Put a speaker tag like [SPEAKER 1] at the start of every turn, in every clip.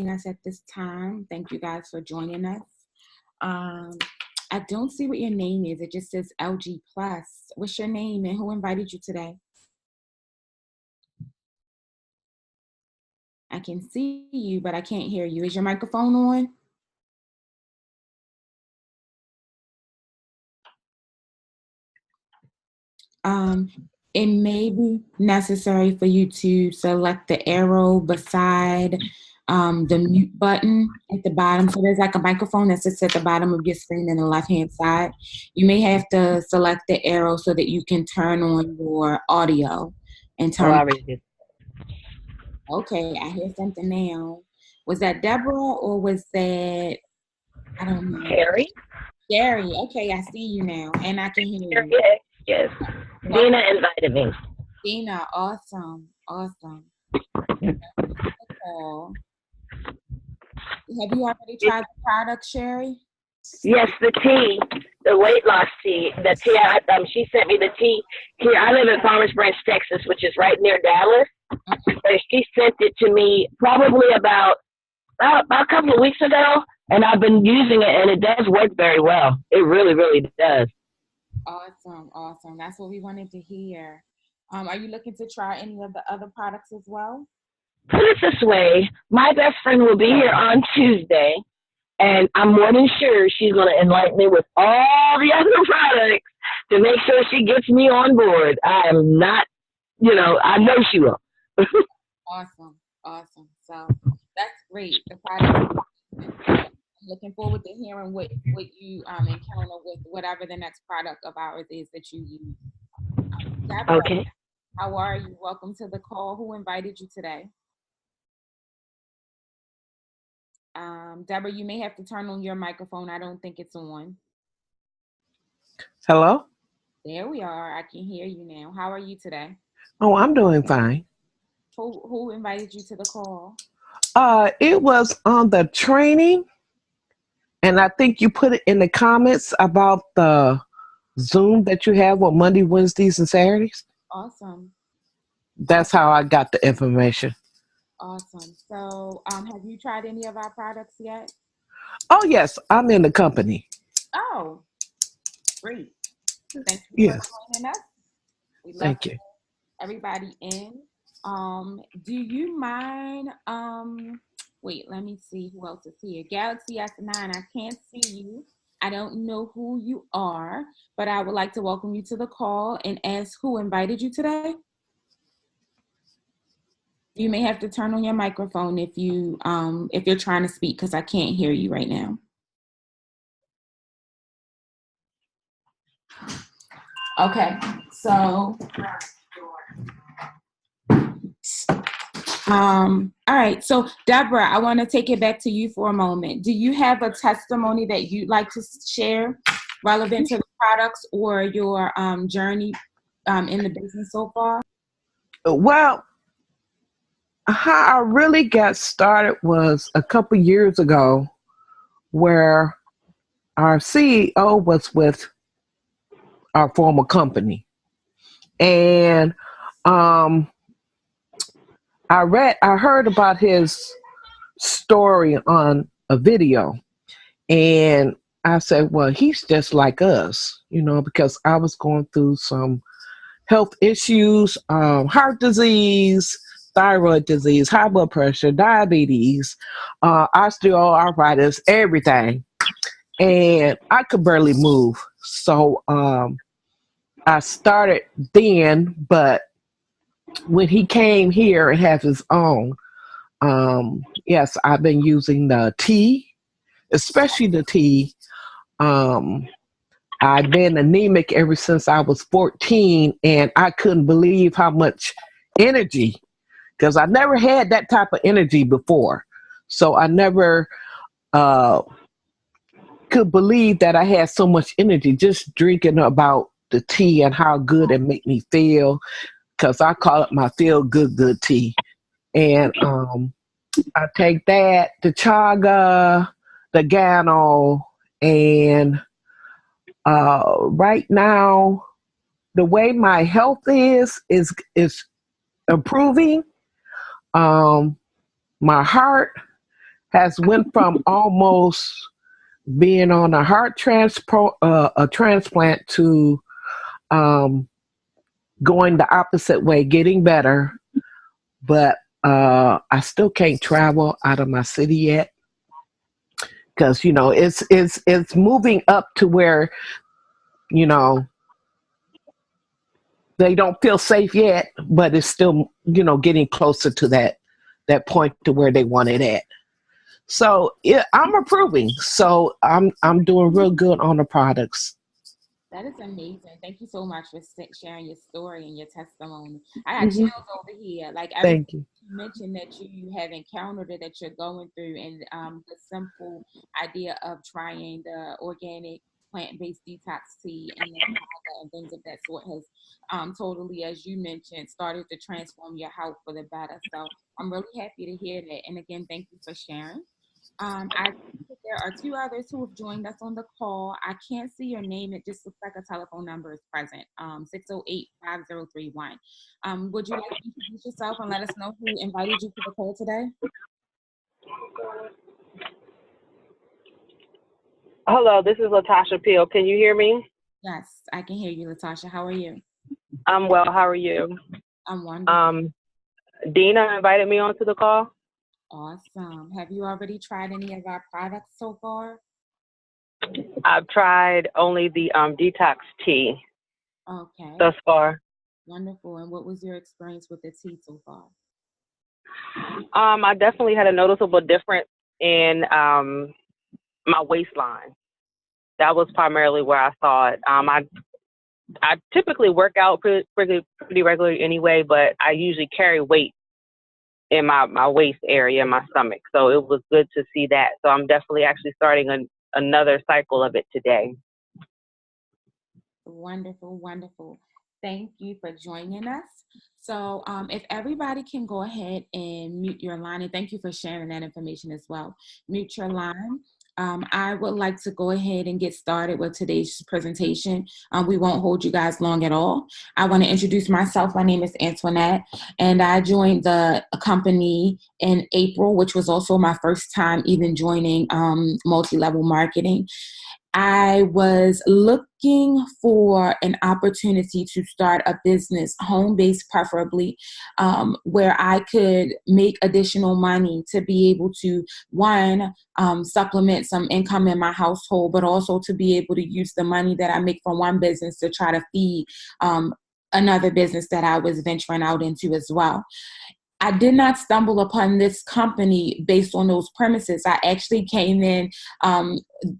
[SPEAKER 1] us at this time. Thank you guys for joining us. Um, I don't see what your name is. It just says LG Plus. What's your name and who invited you today? I can see you, but I can't hear you. Is your microphone on? It may be necessary for you to select the arrow beside the mute button at the bottom. So there's like a microphone that sits at the bottom of your screen in the left-hand side. You may have to select the arrow so that you can turn on your audio and
[SPEAKER 2] Oh,
[SPEAKER 1] turn.
[SPEAKER 2] I already did.
[SPEAKER 1] Okay, I hear something now. Was that Deborah or was that, I don't know,
[SPEAKER 2] Harry?
[SPEAKER 1] Gary? Okay, I see you now and I can hear you.
[SPEAKER 2] Yes, yes.
[SPEAKER 1] Well,
[SPEAKER 2] Dina invited me.
[SPEAKER 1] Dina, awesome, awesome. Cool. Have you already tried the product, Sherry?
[SPEAKER 2] Yes, the tea, the weight loss tea. The tea. She sent me the tea. Here, I live in Farmers Branch, Texas, which is right near Dallas.
[SPEAKER 1] Okay.
[SPEAKER 2] And she sent it to me probably about a couple of weeks ago, and I've been using it, and it does work very well. It really, really does.
[SPEAKER 1] Awesome, awesome. That's what we wanted to hear. Are you looking to try any of the other products as well?
[SPEAKER 2] Put it this way: my best friend will be here on Tuesday, and I'm more than sure she's going to enlighten me with all the other products to make sure she gets me on board. I am not, I know she will.
[SPEAKER 1] Awesome, awesome. So that's great. The product. I'm looking forward to hearing what you encounter with whatever the next product of ours is that you use. Deborah,
[SPEAKER 2] Okay.
[SPEAKER 1] how are you? Welcome to the call. Who invited you today? Deborah, you may have to turn on your microphone. I don't think it's on.
[SPEAKER 3] Hello?
[SPEAKER 1] There we are. I can hear you now. How are you today?
[SPEAKER 3] Oh, I'm doing fine.
[SPEAKER 1] Who invited you to the call?
[SPEAKER 3] It was on the training, and I think you put it in the comments about the Zoom that you have on Monday, Wednesdays, and Saturdays.
[SPEAKER 1] Awesome.
[SPEAKER 3] That's how I got the information.
[SPEAKER 1] Awesome. So, have you tried any of our products yet?
[SPEAKER 3] Oh, yes, I'm in the company.
[SPEAKER 1] Oh, great. Thank you for
[SPEAKER 3] Yes,
[SPEAKER 1] joining us. We love
[SPEAKER 3] thank you.
[SPEAKER 1] everybody in. Do you mind? Wait, let me see who else is here. Galaxy S9, I can't see you. I don't know who you are, but I would like to welcome you to the call and ask who invited you today. You may have to turn on your microphone if you're trying to speak because I can't hear you right now. Okay, so all right. So Deborah, I want to take it back to you for a moment. Do you have a testimony that you'd like to share relevant to the products or your journey in the business so far?
[SPEAKER 3] Well, how I really got started was a couple years ago where our CEO was with our former company. And um, I heard about his story on a video, and I said, well, he's just like us, because I was going through some health issues, heart disease, thyroid disease, high blood pressure, diabetes, osteoarthritis, everything. And I could barely move. So I started then, but when he came here and have his own, yes, I've been using the tea, especially the tea. Um, I've been anemic ever since I was 14, and I couldn't believe how much energy, because I never had that type of energy before. So I never could believe that I had so much energy just drinking about the tea and how good it made me feel, because I call it my feel good tea. And I take that, the chaga, the gano, and right now, the way my health is improving. My heart has went from almost being on a a transplant to um, going the opposite way, getting better, but I still can't travel out of my city yet because it's moving up to where you know they don't feel safe yet, but it's still getting closer to that point to where they want it at. So yeah, I'm approving. So I'm doing real good on the products.
[SPEAKER 1] That is amazing. Thank you so much for sharing your story and your testimony. I got
[SPEAKER 3] Hmm.
[SPEAKER 1] chills over here. Like everything
[SPEAKER 3] Thank you.
[SPEAKER 1] you mentioned that you have encountered or that you're going through, and the simple idea of trying the organic plant-based detox tea and the saga and things of that sort has totally, as you mentioned, started to transform your health for the better. So I'm really happy to hear that. And again, thank you for sharing. I think that there are two others who have joined us on the call. I can't see your name. It just looks like a telephone number is present, 608-5031. Would you like to introduce yourself and let us know who invited you to the call today?
[SPEAKER 4] Hello, this is Latasha Peel. Can you hear me?
[SPEAKER 1] Yes, I can hear you, Latasha. How are you?
[SPEAKER 4] I'm well. How are you?
[SPEAKER 1] I'm wonderful.
[SPEAKER 4] Dina invited me onto the call.
[SPEAKER 1] Awesome. Have you already tried any of our products so far?
[SPEAKER 4] I've tried only the detox tea
[SPEAKER 1] Okay,
[SPEAKER 4] thus far.
[SPEAKER 1] wonderful. And what was your experience with the tea so far?
[SPEAKER 4] I definitely had a noticeable difference in my waistline. That was primarily where I saw it. I typically work out pretty regularly anyway, but I usually carry weight in my waist area, my stomach. So it was good to see that. So I'm definitely actually starting another cycle of it today.
[SPEAKER 1] Wonderful, wonderful. Thank you for joining us. So, if everybody can go ahead and mute your line, and thank you for sharing that information as well. Mute your line. I would like to go ahead and get started with today's presentation. We won't hold you guys long at all. I want to introduce myself. My name is Antoinette, and I joined the company in April, which was also my first time even joining multi-level marketing. I was looking for an opportunity to start a business, home based preferably, where I could make additional money to be able to, one, supplement some income in my household, but also to be able to use the money that I make from one business to try to feed another business that I was venturing out into as well. I did not stumble upon this company based on those premises. I actually came in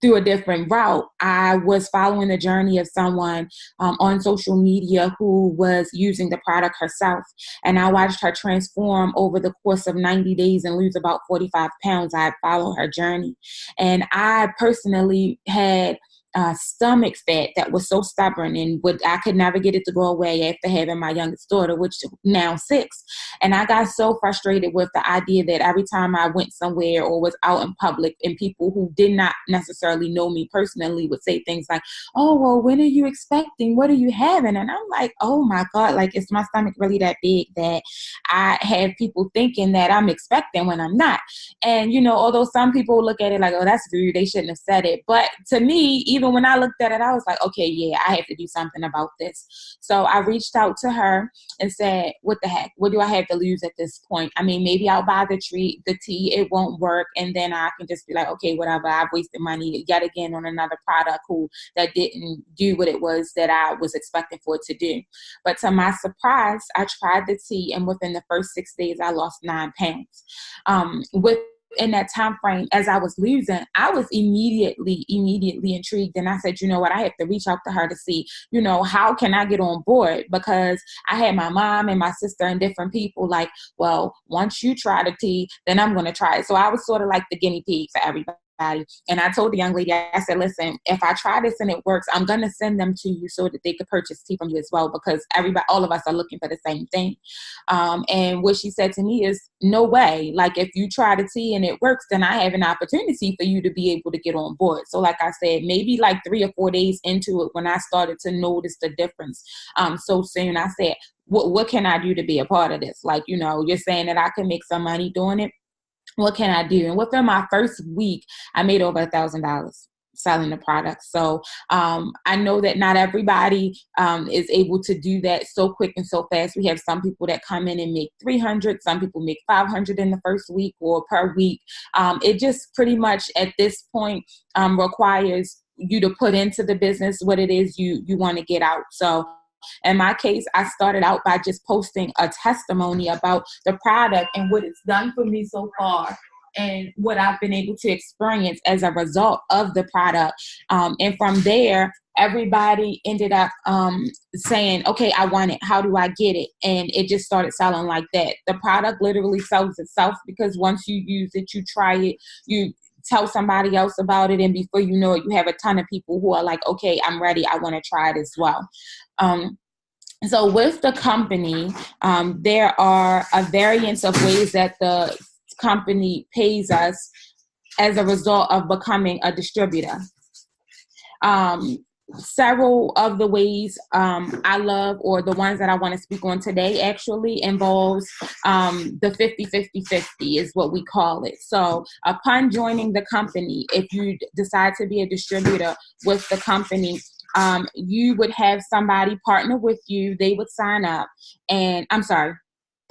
[SPEAKER 1] through a different route. I was following the journey of someone on social media who was using the product herself. And I watched her transform over the course of 90 days and lose about 45 pounds. I followed her journey. And I personally had stomach fat that was so stubborn and I could never get it to go away after having my youngest daughter, which now 6. And I got so frustrated with the idea that every time I went somewhere or was out in public and people who did not necessarily know me personally would say things like, oh, well, when are you expecting? What are you having? And I'm like, oh my God, like, is my stomach really that big that I have people thinking that I'm expecting when I'm not? And, although some people look at it like, oh, that's rude, they shouldn't have said it. But to me, even when I looked at it, I was like, okay, yeah, I have to do something about this. So I reached out to her and said, what the heck? What do I have to lose at this point? I mean, maybe I'll buy the tea, it won't work. And then I can just be like, okay, whatever, I've wasted money yet again on another product that didn't do what it was that I was expecting for it to do. But to my surprise, I tried the tea, and within the first 6 days, I lost 9 pounds. In that time frame, as I was losing, I was immediately intrigued. And I said, you know what, I have to reach out to her to see, how can I get on board? Because I had my mom and my sister and different people like, well, once you try the tea, then I'm going to try it. So I was sort of like the guinea pig for everybody. And I told the young lady, I said, listen, if I try this and it works, I'm going to send them to you so that they could purchase tea from you as well, because all of us are looking for the same thing. And what she said to me is, no way. Like, if you try the tea and it works, then I have an opportunity for you to be able to get on board. So like I said, maybe like 3 or 4 days into it, when I started to notice the difference so soon, I said, what can I do to be a part of this? Like, you're saying that I can make some money doing it. what can I do? And within my first week, I made over $1,000 selling the product. So I know that not everybody is able to do that so quick and so fast. We have some people that come in and make 300, some people make 500 in the first week or per week. It just pretty much at this point requires you to put into the business what it is you want to get out. So in my case, I started out by just posting a testimony about the product and what it's done for me so far, and what I've been able to experience as a result of the product. And from there, everybody ended up saying, okay, I want it. How do I get it? And it just started selling like that. The product literally sells itself, because once you use it, you try it, you tell somebody else about it, and before you know it, you have a ton of people who are like, okay, I'm ready. I want to try it as well. So with the company, there are a variance of ways that the company pays us as a result of becoming a distributor. Several of the ways I love, or the ones that I want to speak on today, actually involves the 50-50-50 is what we call it. So upon joining the company, if you decide to be a distributor with the company, you would have somebody partner with you. They would sign up, and I'm sorry,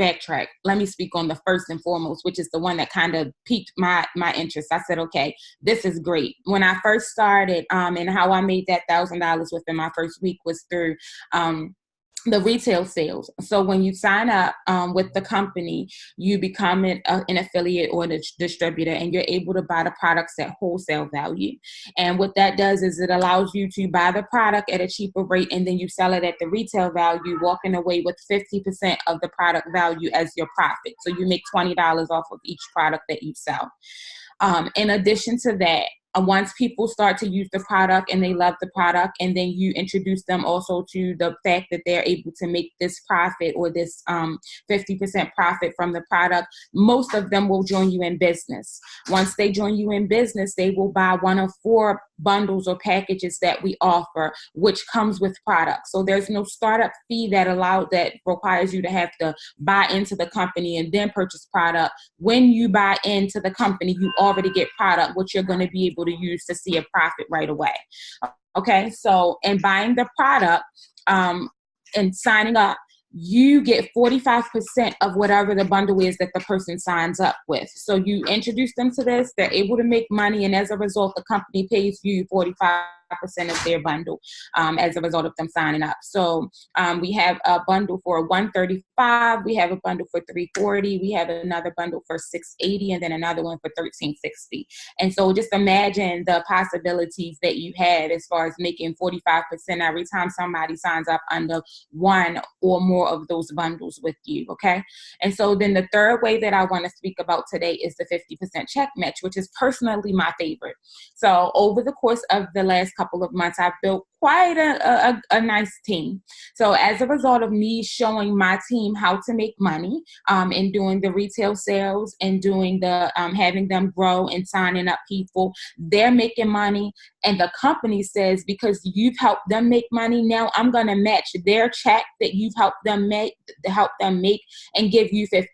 [SPEAKER 1] backtrack. Let me speak on the first and foremost, which is the one that kind of piqued my interest. I said, okay, this is great. When I first started, and how I made that $1,000 within my first week was through the retail sales. So when you sign up with the company, you become an affiliate or a distributor, and you're able to buy the products at wholesale value. And what that does is it allows you to buy the product at a cheaper rate, and then you sell it at the retail value, walking away with 50% of the product value as your profit. So you make $20 off of each product that you sell. In addition to that, once people start to use the product and they love the product, and then you introduce them also to the fact that they're able to make this profit, or this 50% profit from the product, most of them will join you in business. Once they join you in business, they will buy one of 4 bundles or packages that we offer, which comes with products. So there's no startup fee that requires you to have to buy into the company and then purchase product. When you buy into the company, you already get product, which you're going to be able to use to see a profit right away. Okay, so in buying the product and signing up, you get 45% of whatever the bundle is that the person signs up with. So you introduce them to this, they're able to make money, and as a result, the company pays you 45% of their bundle as a result of them signing up. So we have a bundle for $135, we have a bundle for $340, we have another bundle for $680, and then another one for $1360. And so just imagine the possibilities that you have as far as making 45% every time somebody signs up under one or more of those bundles with you. Okay. And so then the third way that I want to speak about today is the 50% check match, which is personally my favorite. So over the course of the last couple of months, I've built quite a nice team. So as a result of me showing my team how to make money and doing the retail sales and doing the having them grow and signing up people, they're making money. And the company says, because you've helped them make money, now I'm going to match their check that you've helped them make and give you 50%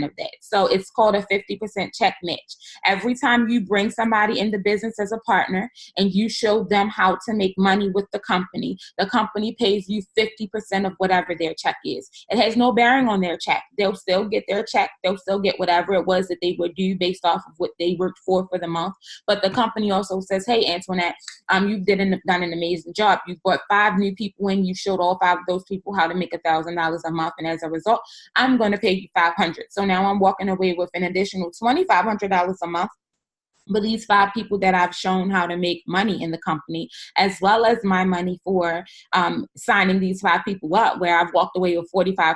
[SPEAKER 1] of that. So it's called a 50% check match. Every time you bring somebody in the business as a partner and you show them how to make money with the company pays you 50% of whatever their check is. It has no bearing on their check. They'll still get their check. They'll still get whatever it was that they would do based off of what they worked for the month. But the company also says, hey, Antoinette, you've done an amazing job. You've brought 5 new people in. You showed all 5 of those people how to make $1,000 a month. And as a result, I'm going to pay you $500. So now I'm walking away with an additional $2,500 a month. But these 5 people that I've shown how to make money in the company, as well as my money for signing these 5 people up, where I've walked away with 45%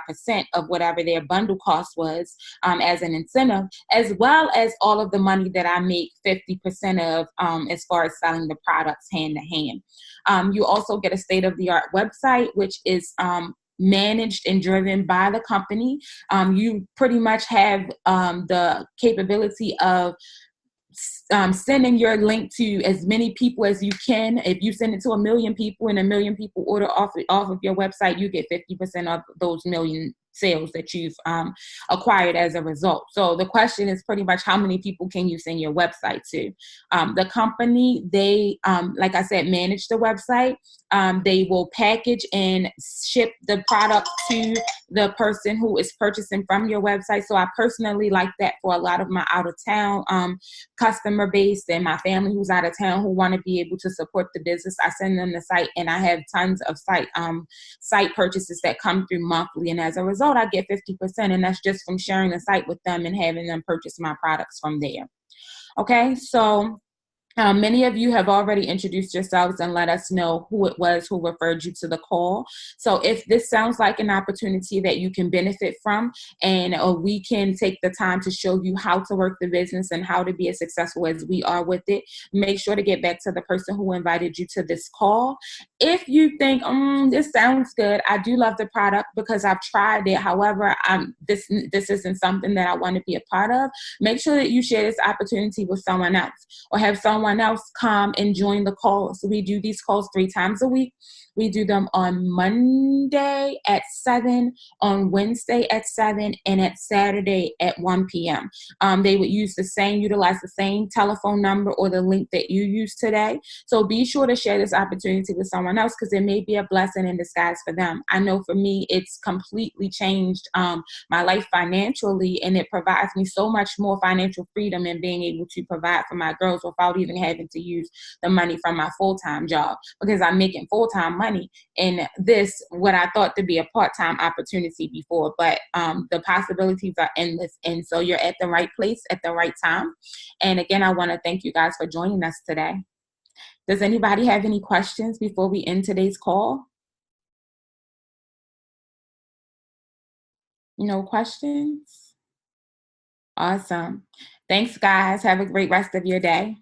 [SPEAKER 1] of whatever their bundle cost was as an incentive, as well as all of the money that I make 50% of as far as selling the products hand to hand. You also get a state-of-the-art website, which is managed and driven by the company. You pretty much have the capability of sending your link to as many people as you can. If you send it to 1 million people and 1 million people order off of your website, you get 50% of those million sales that you've acquired as a result. So the question is pretty much, how many people can you send your website to? The company, they, like I said, manage the website. They will package and ship the product to the person who is purchasing from your website. So I personally like that for a lot of my out of town customer base and my family who's out of town who want to be able to support the business. I send them the site, and I have tons of site purchases that come through monthly. And as a result, I get 50%, and that's just from sharing the site with them and having them purchase my products from there. Okay, so many of you have already introduced yourselves and let us know who it was who referred you to the call. So if this sounds like an opportunity that you can benefit from, and we can take the time to show you how to work the business and how to be as successful as we are with it, make sure to get back to the person who invited you to this call. If you think, this sounds good, I do love the product because I've tried it. However, this isn't something that I want to be a part of, make sure that you share this opportunity with someone else, or have someone else come and join the call. So we do these calls 3 times a week. We do them on Monday at 7, on Wednesday at 7, and at Saturday at 1 p.m. They would utilize the same telephone number or the link that you used today. So be sure to share this opportunity with someone else, because it may be a blessing in disguise for them. I know for me, it's completely changed my life financially, and it provides me so much more financial freedom in being able to provide for my girls without even having to use the money from my full-time job, because I'm making full-time money in this, what I thought to be a part-time opportunity before. But the possibilities are endless. And so you're at the right place at the right time. And again, I want to thank you guys for joining us today. Does anybody have any questions before we end today's call? No questions? Awesome. Thanks, guys. Have a great rest of your day.